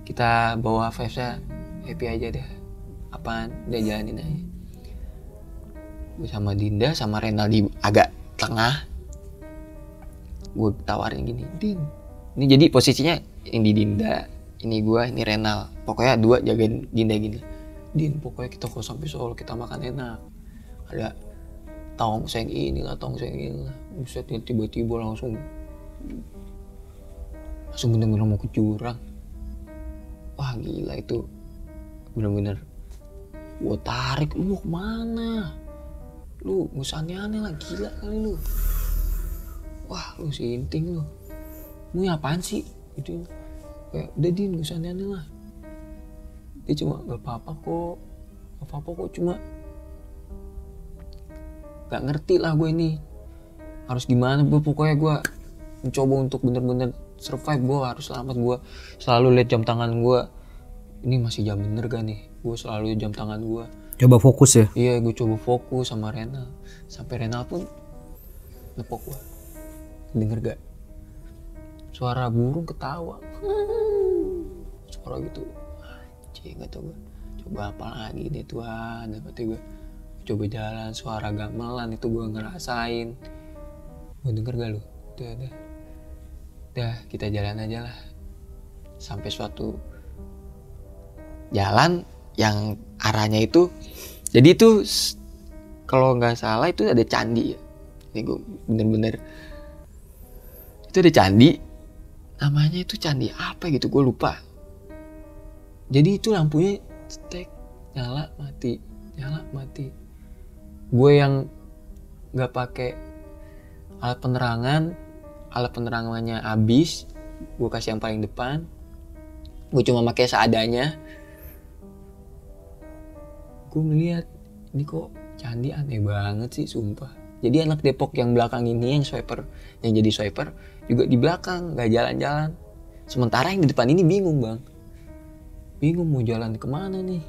Kita bawa vibes-nya happy aja deh. Apaan, udah jalanin aja. Gue sama Dinda sama Renal di agak tengah. Gue tawarin gini, Din. Ini jadi posisinya yang di Dinda, ini gue, ini Renal. Pokoknya dua jagain Dinda gini. Din, pokoknya kita kalau sampai Solo kita makan enak. Ada tongseng inilah. Buset, tiba-tiba langsung bener-bener mau ke jurang. Wah gila itu. Bener-bener gue tarik, lu mau kemana? Lu gak aneh lah, gila kali lu. Wah lu sinting lu. Lu apaan sih? Gitu. Kayak udah Din, gak usah aneh lah. Dia cuma gak apa-apa kok, cuma gak ngerti lah gue ini harus gimana. Pokoknya gue mencoba untuk bener-bener survive. Gue harus selamat. Gue selalu lihat jam tangan gue, ini masih jam bener gak nih. Gue selalu jam tangan gue. Coba fokus ya? Iya, gue coba fokus sama Renal. Sampai Renal pun nepok gue. Denger gak? Suara burung ketawa. Suara gitu. Anjing, gak tau gue. Coba apa lagi deh Tuhan. Dapetnya gue coba jalan, suara gamelan itu gue ngerasain. Gue denger gak lu? Udah, kita jalan aja lah. Sampai suatu jalan yang arahnya itu, jadi itu kalau nggak salah itu ada candi ya. Ini gue bener-bener itu ada candi, namanya itu candi apa gitu gue lupa. Jadi itu lampunya cetek, nyala mati. Gue yang nggak pakai alat penerangannya habis, gue kasih yang paling depan. Gue cuma pakai seadanya. Gue melihat ini kok candi aneh banget sih, sumpah. Jadi anak Depok yang belakang ini, yang jadi swiper juga di belakang nggak jalan-jalan. Sementara yang di depan ini bingung bang, bingung mau jalan kemana nih,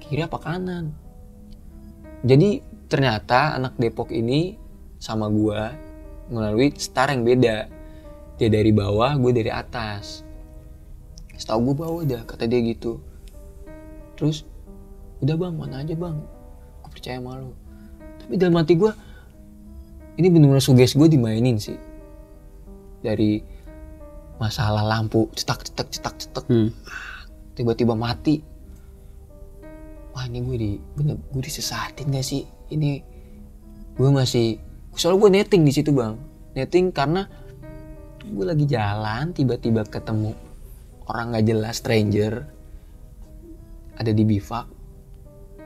kiri apa kanan. Jadi ternyata anak Depok ini sama gue melalui star yang beda. Dia dari bawah, gue dari atas. Setahu gue bawah dah, kata dia gitu. Terus udah bang, mana aja bang, gue percaya sama lo. Tapi dalam hati gue, ini bener-bener suges gue dimainin sih. Dari masalah lampu cetak. Tiba-tiba mati. Wah ini gue disesatin gak sih? Ini gue masih, soalnya gue netting di situ bang. Netting karena gue lagi jalan, tiba-tiba ketemu orang gak jelas, stranger, ada di bivak.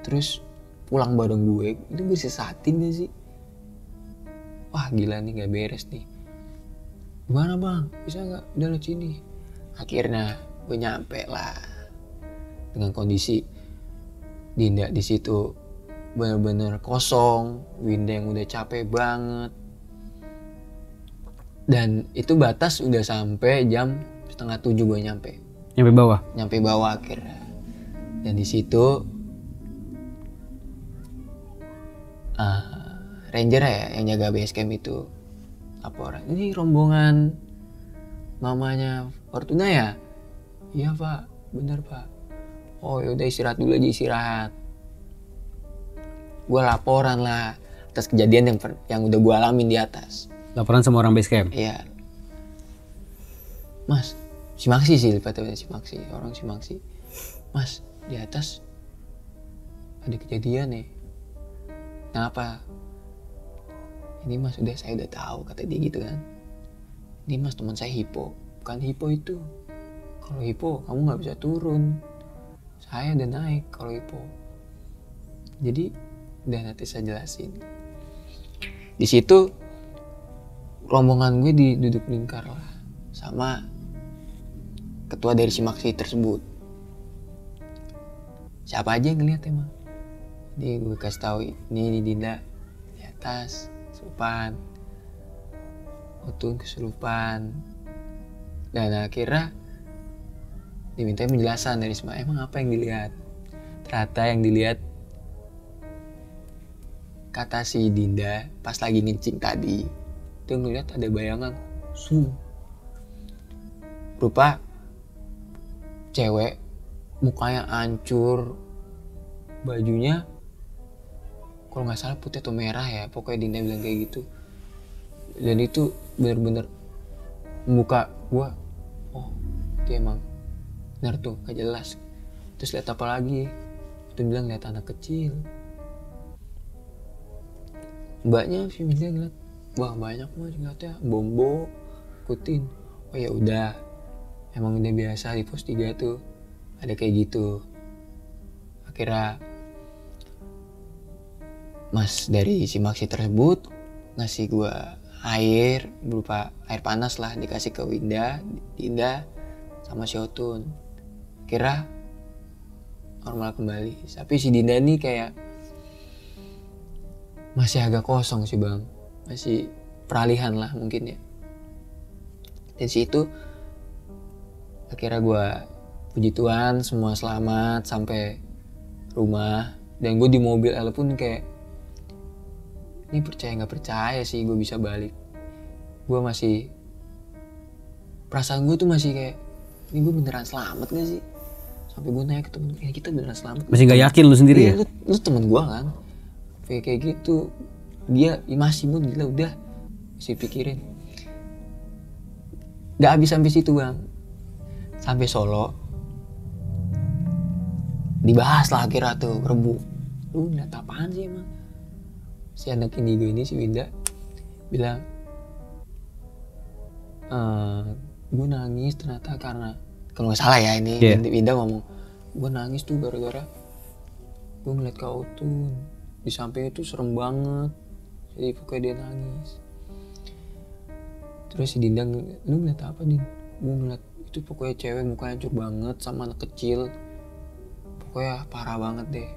Terus pulang bareng gue, itu gue disesatin gak sih? Wah gila nih, gak beres nih. Gimana bang? Bisa gak? Udah lo sini. Akhirnya gue nyampe lah. Dengan kondisi Dinda di situ bener-bener kosong. Winda yang udah capek banget. Dan itu batas udah sampai jam 6:30 gue nyampe. Nyampe bawah? Nyampe bawah akhirnya. Dan di situ ranger ya yang jaga base camp itu laporan, ini rombongan mamanya Fortuna ya? Iya pak, bener pak. Oh yaudah istirahat dulu aja, istirahat. Gue laporan lah atas kejadian yang udah gue alamin di atas. Laporan sama orang base camp? Iya. Mas, Simaksi sih, Simaksi, orang Simaksi. Mas, di atas ada kejadian nih. Kenapa? Ini mas saya udah tahu, kata dia gitu kan. Ini mas teman saya hipo, bukan hipo itu. Kalau hipo kamu nggak bisa turun. Saya udah naik kalau hipo. Jadi udah nanti saya jelasin. Di situ rombongan gue duduk lingkar lah sama ketua dari Simaksi tersebut. Siapa aja yang ngeliat emang. Jadi gue kasih tahu ini Dinda di atas kesurupan, Otun kesurupan. Dan akhirnya diminta penjelasan dari semua, emang apa yang dilihat. Ternyata yang dilihat, kata si Dinda pas lagi ngencing tadi, dia ngeliat ada bayangan berupa cewek, mukanya hancur, bajunya kalau nggak salah putih atau merah ya, pokoknya Dinda bilang kayak gitu. Dan itu bener-bener muka gua, oh dia emang bener tuh, gak jelas. Terus lihat apa lagi, itu bilang lihat anak kecil. Mbaknya si Minda ngeliat, wah banyak mas ngeliatnya, bombo ikutin. Oh ya udah, emang udah biasa di pos 3 tuh ada kayak gitu. Akhirnya mas dari Simaksi tersebut ngasih gua air berupa air panas lah, dikasih ke Dinda sama si Otun. Kira normal kembali. Tapi si Dinda nih kayak masih agak kosong sih bang, masih peralihan lah mungkin ya. Dan situ akhirnya gue puji Tuhan semua selamat sampai rumah. Dan gue di mobil L pun kayak, ini percaya nggak percaya sih gue bisa balik. Gue masih, perasaan gue tuh masih kayak, ini gue beneran selamat gak sih? Sampai gue nanya ke temen, ini kita beneran selamat. Masih nggak yakin lu sendiri ya? Lu temen gue kan, kayak gitu. Dia masih mood gila, udah masih pikirin. Gak habis sampai situ bang, sampai Solo dibahas lah akhirnya tuh Rebu. Lu ngeliat apaan sih emang? Si anak indigo ini, si Winda bilang, gue nangis ternyata karena, kalau nggak salah ya ini, Winda ngomong, gue nangis tuh gara-gara gue ngeliat kau tuh di samping itu serem banget. Jadi pokoknya dia nangis. Terus si Dinda, lu ngeliat apa Din? Gue ngeliat itu pokoknya cewek mukanya hancur banget sama anak kecil. Pokoknya parah banget deh.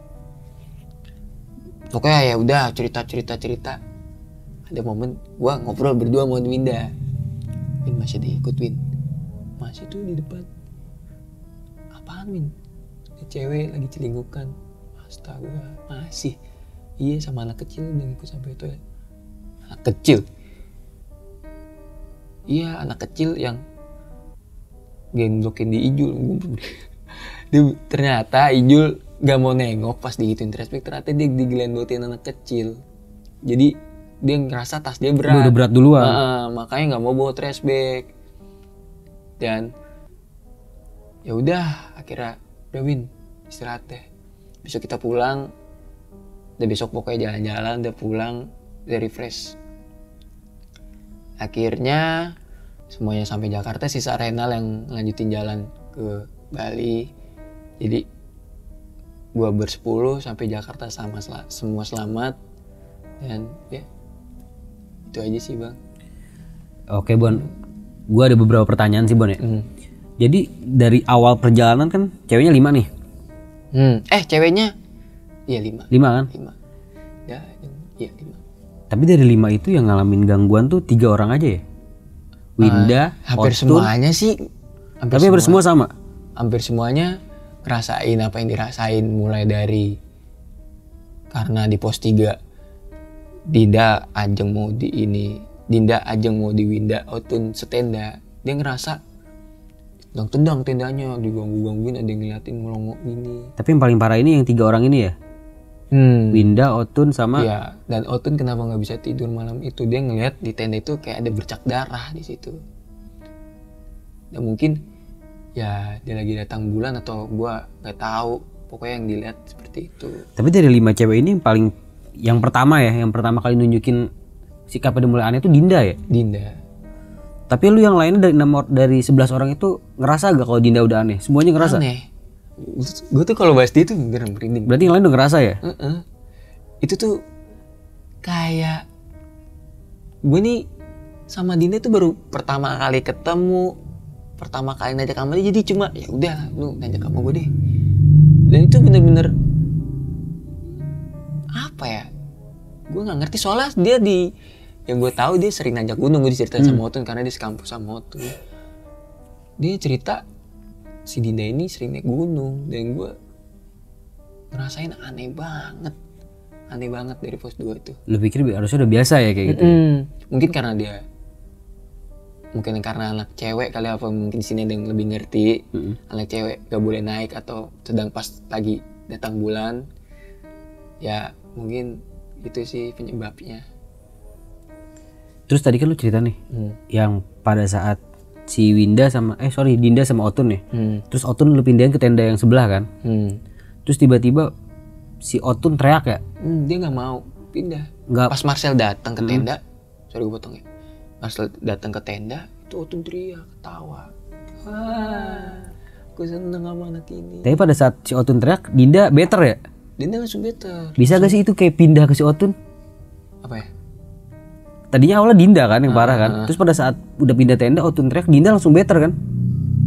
Pokoknya ya udah cerita. Ada momen gua ngobrol berdua sama Winda. Win masih diikut Win. Masih tuh di depan. Apaan Win? Ada cewek lagi celingukan. Astaga, masih. Iya sama anak kecil udah ngikut sampai itu ya. Anak kecil? Iya anak kecil yang genglokin di Ijul. Ternyata Ijul gak mau nengok pas digituin trashback, ternyata dia digelendotin anak kecil. Jadi dia ngerasa tas dia berat. Udah berat duluan. Makanya gak mau bawa trashback. Dan ya udah akhirnya udah Win istirahat deh. Besok kita pulang. Udah besok pokoknya jalan-jalan, udah pulang, udah refresh. Akhirnya semuanya sampai Jakarta, sisa Renal yang lanjutin jalan ke Bali. Jadi gua bersepuluh sampai Jakarta sama semua selamat. Dan ya itu aja sih bang. Oke Bon, gua ada beberapa pertanyaan sih Bon ya. Jadi dari awal perjalanan kan ceweknya 5 nih. Ceweknya iya 5. 5 kan? 5. Ya, iya 5. Tapi dari 5 itu yang ngalamin gangguan tuh 3 orang aja ya? Winda, hampir Otun, semuanya sih. Hampir semua sama? Hampir semuanya ngerasain apa yang dirasain, mulai dari karena di pos 3 Dinda ajeng mau di Winda Otun setenda, dia ngerasa tendang tendanya, diganggu-gangguin, ada yang ngeliatin ngelongok gini. Tapi yang paling parah ini yang 3 orang ini ya, Winda, Otun sama ya. Dan Otun kenapa nggak bisa tidur malam itu, dia ngeliat di tenda itu kayak ada bercak darah di situ. Dan mungkin ya dia lagi datang bulan atau gua nggak tahu, pokoknya yang dilihat seperti itu. Tapi dari 5 cewek ini yang pertama kali nunjukin sikap udah mulai aneh itu Dinda ya? Dinda. Tapi lu yang lainnya dari 11 orang itu ngerasa gak kalau Dinda udah aneh? Semuanya ngerasa? Aneh. Gue tuh kalau bahas dia tuh beneran merinding. Berarti yang lain udah ngerasa ya? Itu tuh kayak gue nih sama Dinda tuh baru pertama kali ketemu, pertama kali ngajak sama dia, jadi cuma ya udah lu ngajak sama gue deh. Dan itu bener-bener apa ya? Gue nggak ngerti, soalnya dia yang gue tahu dia sering ngajak gunung, gue diceritain sama Otun karena dia sekampus sama Otun. Dia cerita si Dinda ini sering naik gunung, dan gue ngerasain aneh banget dari pos 2 itu. Lu pikir harusnya udah biasa ya kayak gitu? Mungkin karena anak cewek kali, apa mungkin di sini ada yang lebih ngerti. Anak cewek gak boleh naik atau sedang pas lagi datang bulan, ya mungkin itu sih penyebabnya. Terus tadi kan lu cerita nih, yang pada saat si Dinda sama Otun ya. Terus Otun lu pindahin ke tenda yang sebelah kan. Terus tiba-tiba si Otun teriak ya? Dia nggak mau pindah. Nggak. Pas Marcel datang ke tenda, sorry gue potong ya. Marcel datang ke tenda, itu Otun teriak, ketawa. Gue seneng sama anak ini. Tapi pada saat si Otun teriak, Dinda better ya? Dinda langsung better. Bisa gak sih itu kayak pindah ke si Otun? Apa ya? Tadinya awalnya Dinda kan yang parah kan. Terus pada saat udah pindah tenda, Otun teriak, Dinda langsung better kan?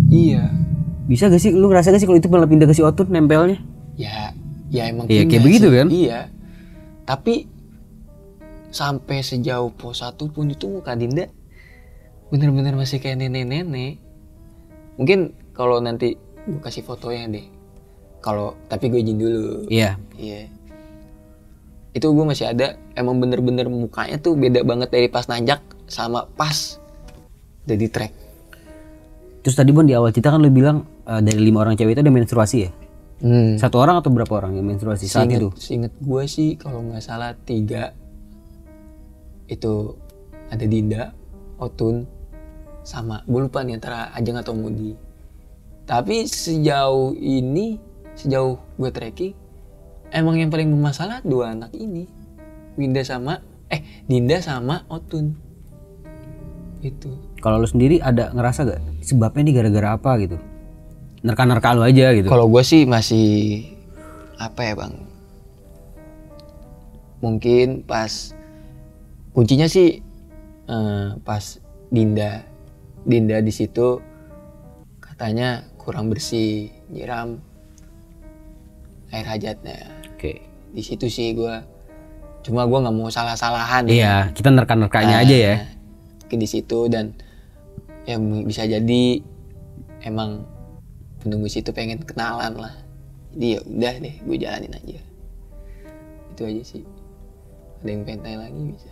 Iya. Bisa gak sih? Lu ngerasa gak sih kalau itu malah pindah ke si Otun nempelnya? Ya emang iya, pindah kayak begitu sih. kan? Iya. Tapi sampai sejauh pos 1 pun itu muka Dinda bener-bener masih kayak nenek-nenek. Mungkin kalau nanti gue kasih fotonya deh. Tapi gue izin dulu. Iya. Itu gue masih ada, emang bener-bener mukanya tuh beda banget dari pas nanjak sama pas udah di trek. Terus tadi Bon di awal cerita kan lu bilang dari 5 orang cewek itu ada menstruasi ya? 1 orang atau berapa orang yang menstruasi saat itu? Seinget gue sih kalau nggak salah 3. Itu ada Dinda, Otun, sama gue lupa nih antara Ajeng atau Mudi. Tapi sejauh gue trekking, emang yang paling bermasalah 2 anak ini, Dinda sama Otun. Itu. Kalau lu sendiri ada ngerasa gak sebabnya ini gara-gara apa gitu? Nerka-nerka lu aja gitu. Kalau gue sih masih apa ya bang? Mungkin pas kuncinya sih pas Dinda di situ katanya kurang bersih, nyiram air hajatnya. Oke. Di situ sih gue nggak mau salah-salahan. Iya, kita nerka-nerkanya aja ya. Mungkin di situ, dan ya bisa jadi emang penunggu situ pengen kenalan lah. Jadi ya udah deh, gue jalanin aja. Itu aja sih. Ada yang pengen tanya lagi bisa.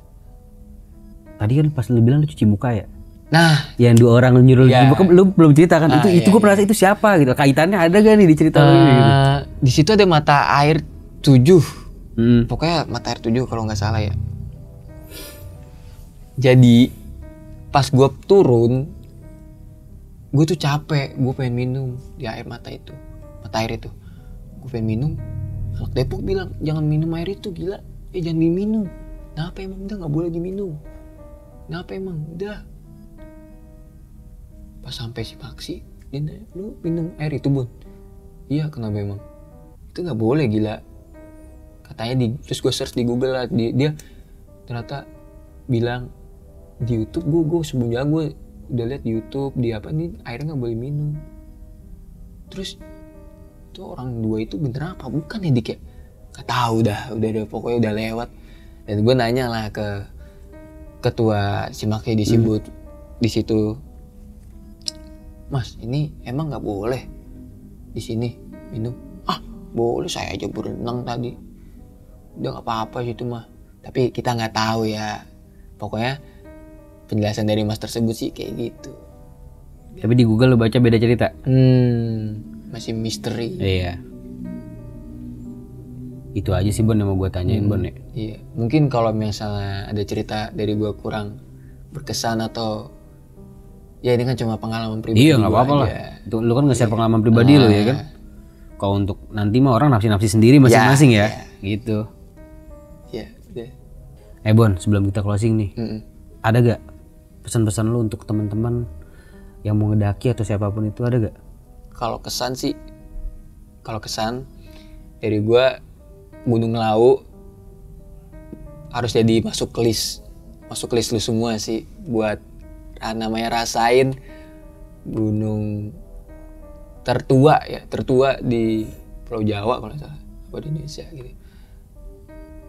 Tadi kan pas lu bilang lu cuci muka ya? Nah, yang 2 orang lu nyuruh cuci muka, lu belum cerita kan? Itu gue merasa itu siapa gitu? Kaitannya ada gak nih di cerita lu ini? Gitu? Di situ ada mata air 7. Pokoknya mata air 7 kalau nggak salah ya. Jadi pas gue turun, gue tuh capek, gue pengen minum di mata air itu. Gue pengen minum. Anak Depok bilang jangan minum air itu, gila. Jangan diminum. Kenapa emang? Udah nggak boleh diminum. Kenapa emang? Udah. Pas sampai si Paksi, dia nanya, lu minum air itu Bun? Iya, kenapa emang? Itu nggak boleh, gila. Katanya terus gue search di Google lah, dia ternyata bilang di YouTube, gue sebelumnya gue udah lihat di YouTube di apa nih airnya nggak boleh minum. Terus itu orang 2 itu bener apa bukan ya Dik ya? Gak tahu udah pokoknya udah lewat. Dan gue nanya lah ke ketua Simaknya disebut di situ, Mas ini emang nggak boleh di sini minum. Ah boleh, saya aja berenang tadi. Udah gak apa-apa situ mah. Tapi kita nggak tahu ya. Pokoknya penjelasan dari mas tersebut sih kayak gitu. Tapi di Google lo baca beda cerita. Masih misteri. Iya. Itu aja sih Bon yang mau gue tanyain Bon ya. Iya, mungkin kalau misalnya ada cerita dari gue kurang berkesan atau ya ini kan cuma pengalaman pribadi. Iya nggak apa-apa lah. Itu lu kan nge-share pengalaman pribadi lo ya kan. Kalau untuk nanti mah orang nafsi-nafsi sendiri masing-masing ya. Gitu. Iya. Bon, sebelum kita closing nih, ada gak pesan-pesan lu untuk teman-teman yang mau ngedaki atau siapapun itu, ada gak? Kalau kesan dari gue, Gunung Lawu harus jadi masuk list lu semua sih buat namanya rasain gunung tertua di Pulau Jawa kalau nggak salah, atau di Indonesia gitu.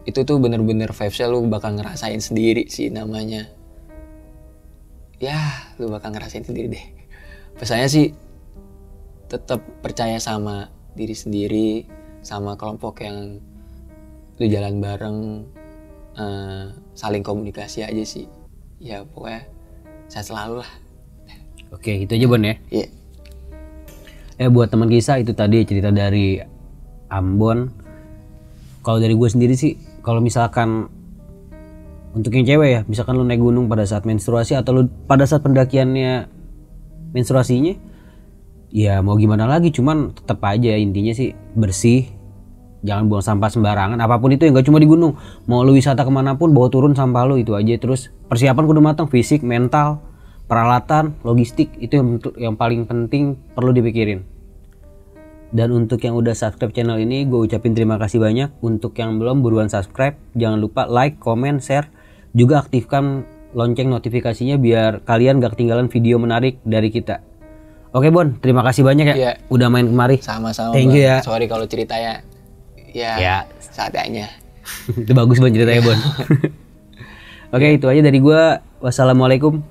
Itu tuh bener-bener vibes-nya lu bakal ngerasain sendiri sih namanya. Ya, lu bakal ngerasain sendiri deh. Pesannya sih tetap percaya sama diri sendiri, sama kelompok yang lu jalan bareng, saling komunikasi aja sih. Ya pokoknya sehat selalu lah. Oke, itu aja Bon ya. Iya. Buat teman kisah itu tadi cerita dari Ambon. Kalau dari gue sendiri sih, kalau misalkan untuk yang cewek ya, misalkan lu naik gunung pada saat menstruasi atau lu pada saat pendakiannya menstruasinya, ya mau gimana lagi, cuman tetap aja intinya sih bersih, jangan buang sampah sembarangan. Apapun itu, yang gak cuma di gunung, mau lu wisata kemanapun bawa turun sampah lu, itu aja. Terus persiapan kudu matang, fisik, mental, peralatan, logistik, itu yang paling penting perlu dipikirin. Dan untuk yang udah subscribe channel ini, gue ucapin terima kasih banyak. Untuk yang belum, buruan subscribe, jangan lupa like, comment, share, juga aktifkan lonceng notifikasinya biar kalian gak ketinggalan video menarik dari kita. Oke Bon, terima kasih banyak ya, udah main kemari. Sama-sama. Thank you ya. Sorry kalau ceritanya ya seadanya. Itu bagus Bon ceritanya Bon. Oke, itu aja dari gue. Wassalamualaikum